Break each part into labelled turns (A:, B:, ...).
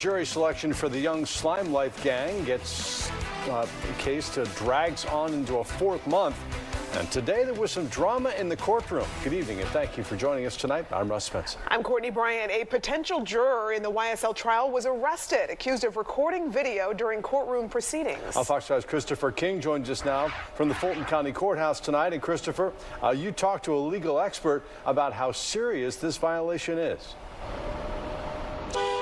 A: Jury selection for the young Slime Life gang gets a case that drags on into a fourth month. And today there was some drama in the courtroom. Good evening and thank you for joining us tonight. I'm Russ Spencer.
B: I'm Courtney Bryant. A potential juror in the YSL trial was arrested, accused of recording video during courtroom proceedings.
A: Fox 5's Christopher King joins us now from the Fulton County Courthouse tonight. And Christopher, you talked to a legal expert about how serious this violation is.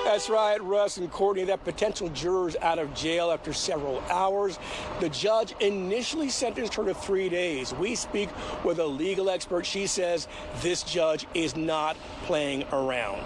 C: That's right, Russ and Courtney. That potential juror's out of jail after several hours. The judge initially sentenced her to 3 days. We speak with a legal expert. She says this judge is not playing around.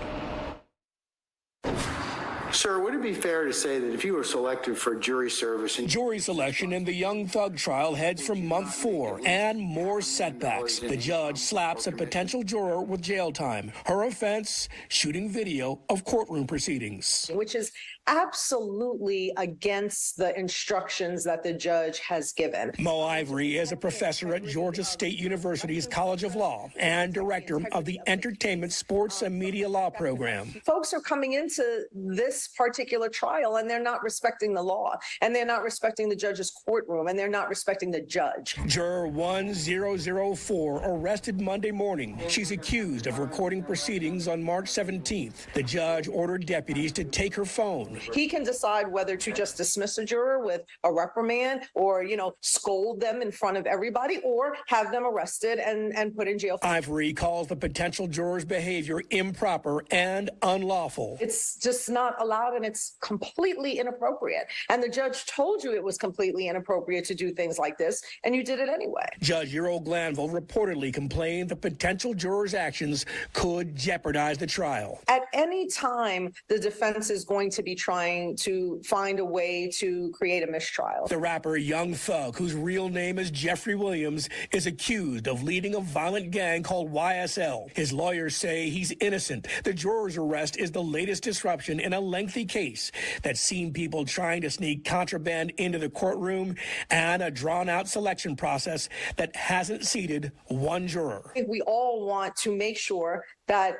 D: Sir, would it be fair to say that if you were selected for jury service...
C: Jury selection in the young Thug trial heads from month 4 and more setbacks. The judge slaps a potential juror with jail time. Her offense, shooting video of courtroom proceedings.
E: Which is absolutely against the instructions that the judge has given.
C: Mo Ivory is a professor at Georgia State University's College of Law and director of the Entertainment, Sports, and Media Law program.
E: Folks are coming into this particular trial and they're not respecting the law, and they're not respecting the judge's courtroom, and they're not respecting the judge.
C: Juror 1004 arrested Monday morning. She's accused of recording proceedings on March 17th. The judge ordered deputies to take her phone.
E: He can decide whether to just dismiss a juror with a reprimand or, scold them in front of everybody or have them arrested and put in jail.
C: Ivory calls the potential juror's behavior improper and unlawful.
E: It's just not allowed and it's completely inappropriate. And the judge told you it was completely inappropriate to do things like this, and you did it anyway.
C: Judge Earl Glanville reportedly complained the potential juror's actions could jeopardize the trial.
E: At any time, the defense is going to be trying to find a way to create a mistrial.
C: The rapper Young Thug, whose real name is Jeffrey Williams, is accused of leading a violent gang called YSL. His lawyers say he's innocent. The juror's arrest is the latest disruption in a lengthy case that's seen people trying to sneak contraband into the courtroom and a drawn-out selection process that hasn't seated one juror.
E: We all want to make sure that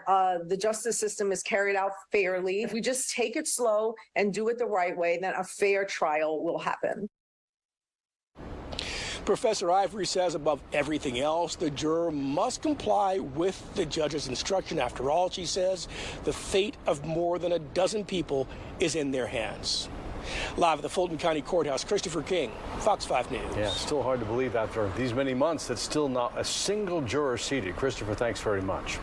E: the justice system is carried out fairly. If we just take it slow and do it the right way, then a fair trial will happen.
C: Professor Ivory says above everything else, the juror must comply with the judge's instruction. After all, she says, the fate of more than a dozen people is in their hands. Live at the Fulton County Courthouse, Christopher King, Fox 5 News.
A: Yeah, still hard to believe after these many months that still not a single juror seated. Christopher, thanks very much.